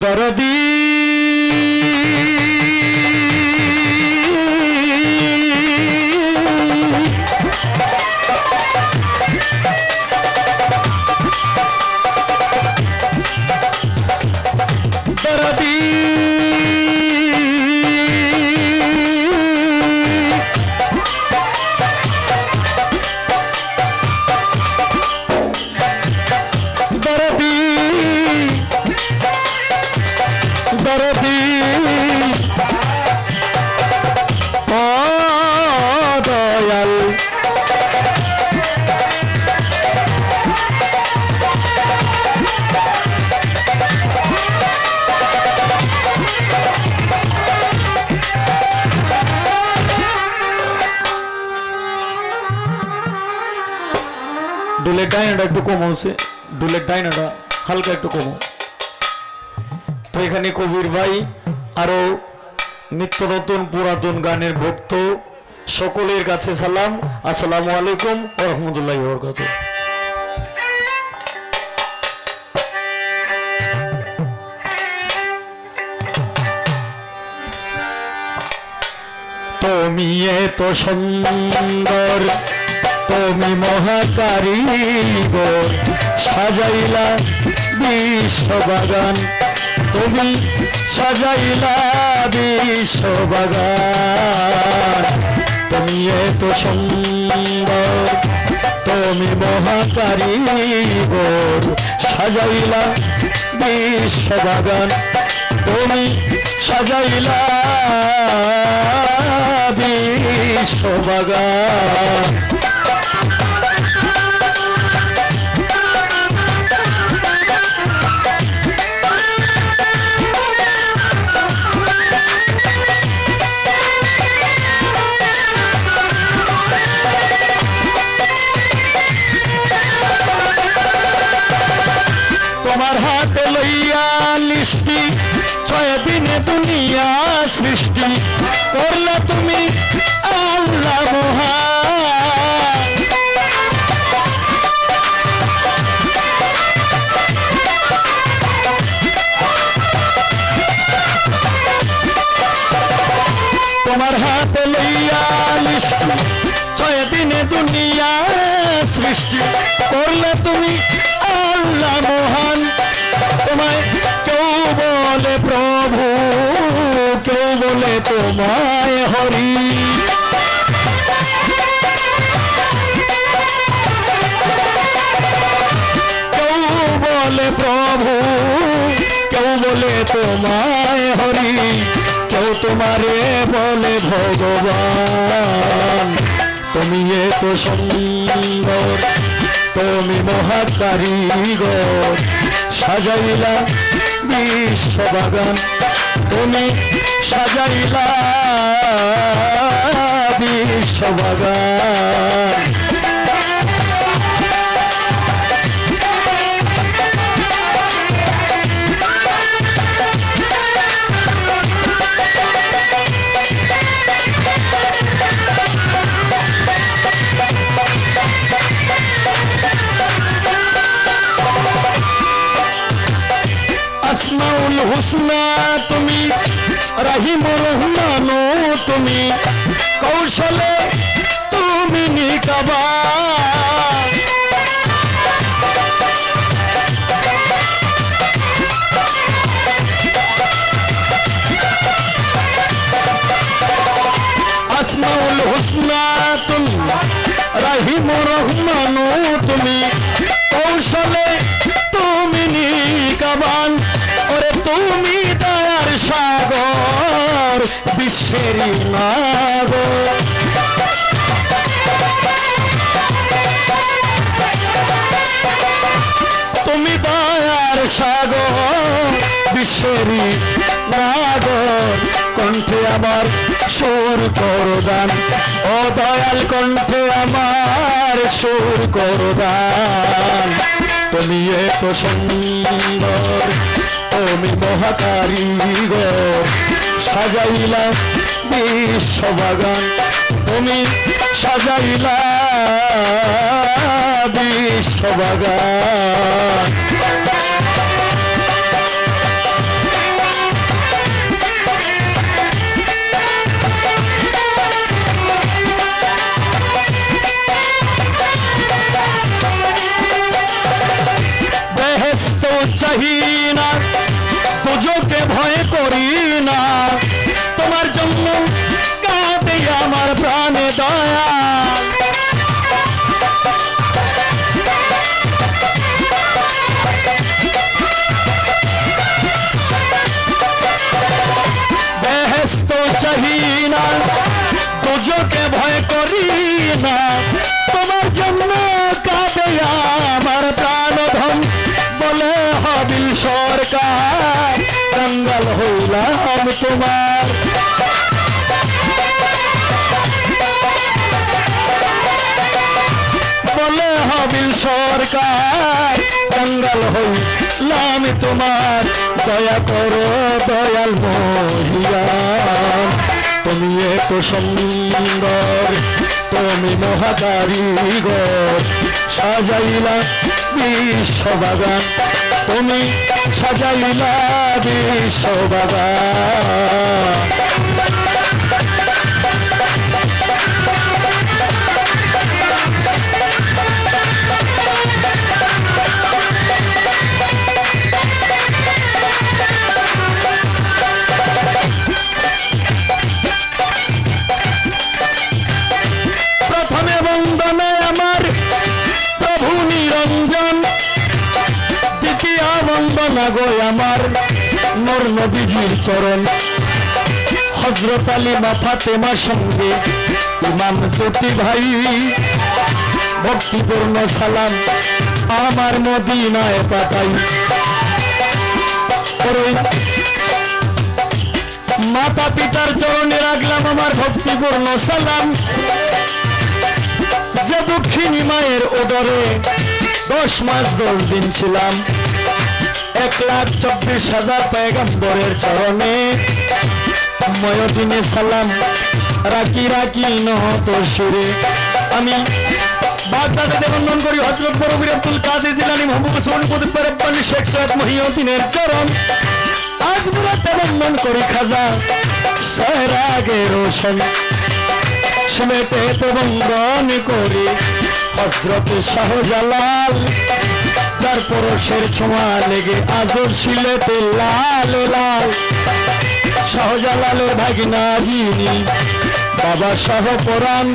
दरदी डुलेट डायनाटा একটু কম আছে डुलेट डायनाटा হালকা একটু কম তো এখানে কবির ভাই আরো নিত্য নতুন পুরাতন গানের ভক্ত সকলের কাছে সালাম আসসালামু আলাইকুম ওয়া রাহমাতুল্লাহি ওয়া বারাকাতুহু তুমি এত সুন্দর তুমি মহাকারিগর সাজাইলা বিশ্ববাগান তুমি সাজাইলা বিশ্ববাগান তুমি এত সুন্দর তুমি মহাকারিগর সাজাইলা বিশ্ববাগান তুমি সাজাইলা বিশ্ববাগান তোমার হাতে লইয়া লিষ্টি 6 দিনে দুনিয়া সৃষ্টি করলা তুমি আল্লাহ মহান তোমার হাতে লইয়া লিষ্টি 6 দিনে দুনিয়া সৃষ্টি করলা তুমি আল্লাহ মহান তোমায় কেউ বলে প্রভু কেউ বলে তোমায় হরি কেউ বলে প্রভু কেউ বলে তোমায় হরি কেউ তোমারে বলে ভগবান তুমি এত সুন্দর তুমি মহাকারিগর সাজাইলা বিশ্ববাগান তুমি সাজাইলা বিশ্ববাগান আসমাউল হুসনা তুমি রহিম রহমান তুমি কৌশলে তুমি নিকাবা আসমাউল হুসনা তুমি রহিম রহমান তুমি কৌশলে তুমি নিকাবান ওরে তুমি দয়ার সাগর বিশ্বের নাগর তুমি দয়ার সাগর বিশ্বের নাগর কণ্ঠে আমার সুর করদান ও দয়াল কণ্ঠে আমার সুর করদান তুমি এত সুন্দর তুমি মহাকারিগর সাজাইলা বিশ্ববাগান তুমি সাজাইলা বিশ্ববাগান না তোমার জন্য কাঁদে আমার প্রাণধন বলে হাবিল সরকার কাঙ্গাল হইলাম তোমার বলে হাবিল সরকার কাঙ্গাল হইলাম তোমার দয়া করো দয়াল মহিয়ান তুমি এত সুন্দর তুমি মহাকারিগর সাজাইলা বিশ্ববাগান তুমি সাজাইলা বিশ্ববাগান বন্দনা গো আমার নূর নবীজির চরণ হযরত আলী মা ফাতেমার সঙ্গে ইমাম দুটি ভাই ভক্তিপূর্ণ সালাম আমার মদিনায় পাঠাই মাতা পিতার চরণে রাখলাম আমার ভক্তিপূর্ণ সালাম যে দক্ষিণী মায়ের ওদরে 10 মাস 10 দিন ছিলাম 1,24,000 পয়গম্বরের চরণে ময়দিনে সালাম রাখি রাখি নহত শিরে আমি বাগদাদে বন্দন করি হযরত বরবীর আব্দুল কাদের জিলানী মুহাম্মদ সুবহানুল্লাহ রব্বানি শেখ সৈয়দ মহিউদ্দিনের চরণ আজ মুরাতে বন্দন করি খাজা সহরাগে রোশন সিলেটে বন্দন করি হযরত শাহজালাল যার পরশের ছোঁয়া লেগে আজর সিলেটে লাল লাল শাহজালালের ভাগিনা যিনি বাবা শাহ পরাণ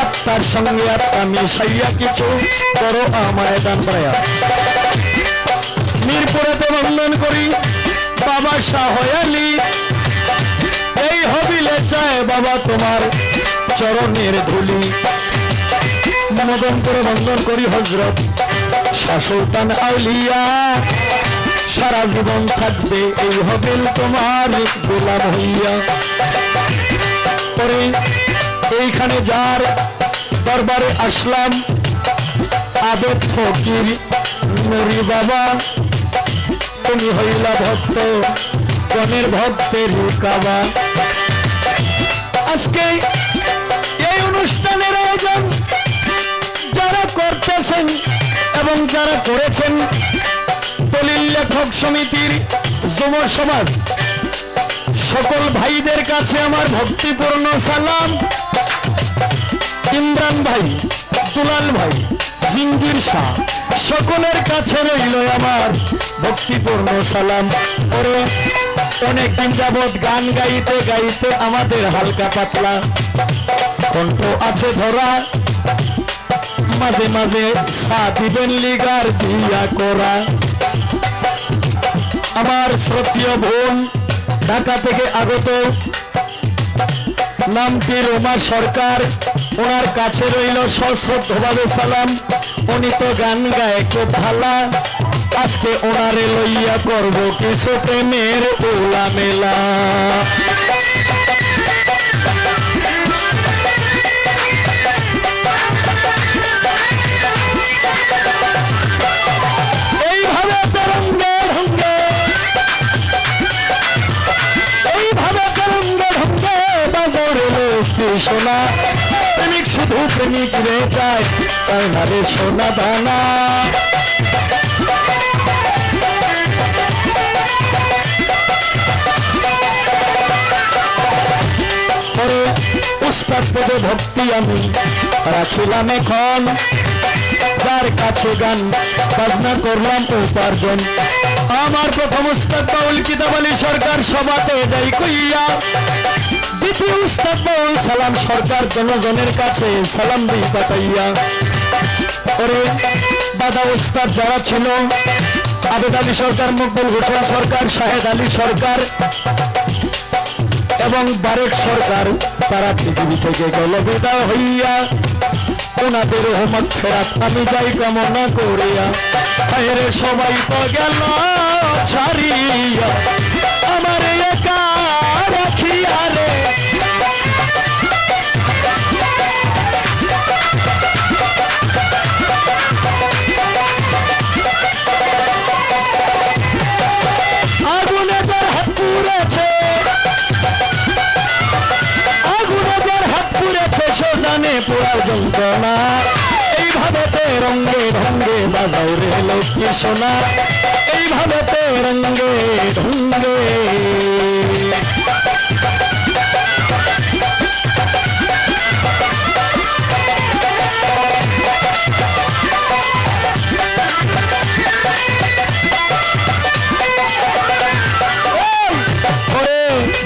আত্মার সঙ্গে আত্মা মিশাইয়া কিছু করো আমায় দান করাইয়া মিরপুরেতে বন্দন করি বাবা শাহ আলী এই হবিলে চায় বাবা তোমার চরণের ধুলি মদন করে বন্দন করি হযরত শাহ সুলতান আউলিয়া সারা জীবন থাকবে এই হবিল তোমার গোলাম হইয়া পরে এইখানে যার দরবারে আসলাম আবেদ ফকির নুরি বাবা তুমি হইলা ভক্ত গণের ভক্তের কাবা আজকে এই অনুষ্ঠানের আয়োজন যারা করতেছেন এবং যারা করেছেন দলিল লেখক সমিতির যুব সমাজ সকল ভাইদের কাছে আমার ভক্তিপূর্ণ সালাম ইমরান ভাই দুলাল ভাই জিঞ্জির শাহ সকলের কাছে রইল আমার ভক্তিপূর্ণ সালাম করে অনেকদিন যাবৎ গান গাইতে গাইতে আমাদের হালকা পাতলা কণ্ঠ আছে ধরা মাঝে মাঝে সা দিবেন লিগার দিয়া করা আমার শ্রদ্ধেয় বোন ঢাকা থেকে আগত নামটি রোমা সরকার ওনার কাছে রইল সশ্রদ্ধভাবে সালাম উনি তো গান গায় খুব ভালো আজকে ওনারে লইয়া করব কিছু প্রেমের ওলা মেলা এইভাবে তরঙ্গে ঢঙ্গে বাজারে সোনা প্রেমিক শুধু প্রেমিক রে চায় চায় না রে সোনা দানা পরে উস্তাদ পদে ভক্তি আমি রাখিলাম এখন যার কাছে গান বাজনা করলাম উপার্জন আমার প্রথম উস্তাদ বাউল কিতাব আলী সরকার সভাতে যাই কইয়া দ্বিতীয় উস্তাদ বাউল সালাম সরকার জনগণের কাছে সালাম দিই পাঠাইয়া পরে দাদা উস্তাদ যারা ছিল আবেদ আলী সরকার মকবুল হোসেন সরকার শাহেদ আলী সরকার এবং বারেক সরকার তারা পৃথিবী থেকে গেল বিদায় হইয়া ওনাদের হোমক ফেরাত আমি যাই কামনা করিয়া বাইরে সবাই তো গেল ছাড়িয়া আমার একা রাখিয়া রে আগুনে যার হাত পুড়েছে আগুনে যার হাত পুড়েছে সে জানে পোড়ার যন্ত্রণা এইভাবে রঙ্গে ঢঙ্গে বাজাও রে লক্ষ্মী সোনা এইভাবে রঙ্গে ঢঙ্গে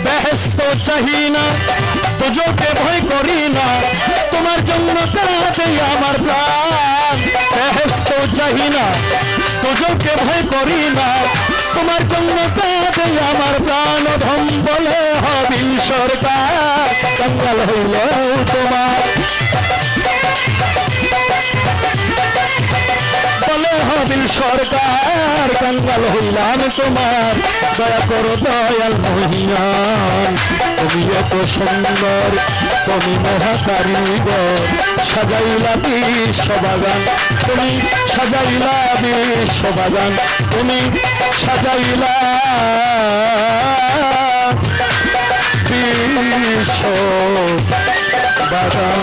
বেহেশত চাহি না দুজকে ভয় করি না তোমার জন্য কাঁদে আমার প্রাণ বেহেশত চাহি না দুজকে ভয় করি না তোমার জন্য কাঁদে আমার প্রাণ ধম বলে হবিল সরকার জঙ্গল হইল তোমার বলে হবিল সরকার কাঙ্গাল হইলাম তোমার দয়া করো দয়াল মহিয়ান তুমি এত সুন্দর তুমি মহাকারিগর সাজাইলা বিশ্ববাগান তুমি সাজাইলা বিশ্ববাগান তুমি সাজাইলা বিশ্ববাগান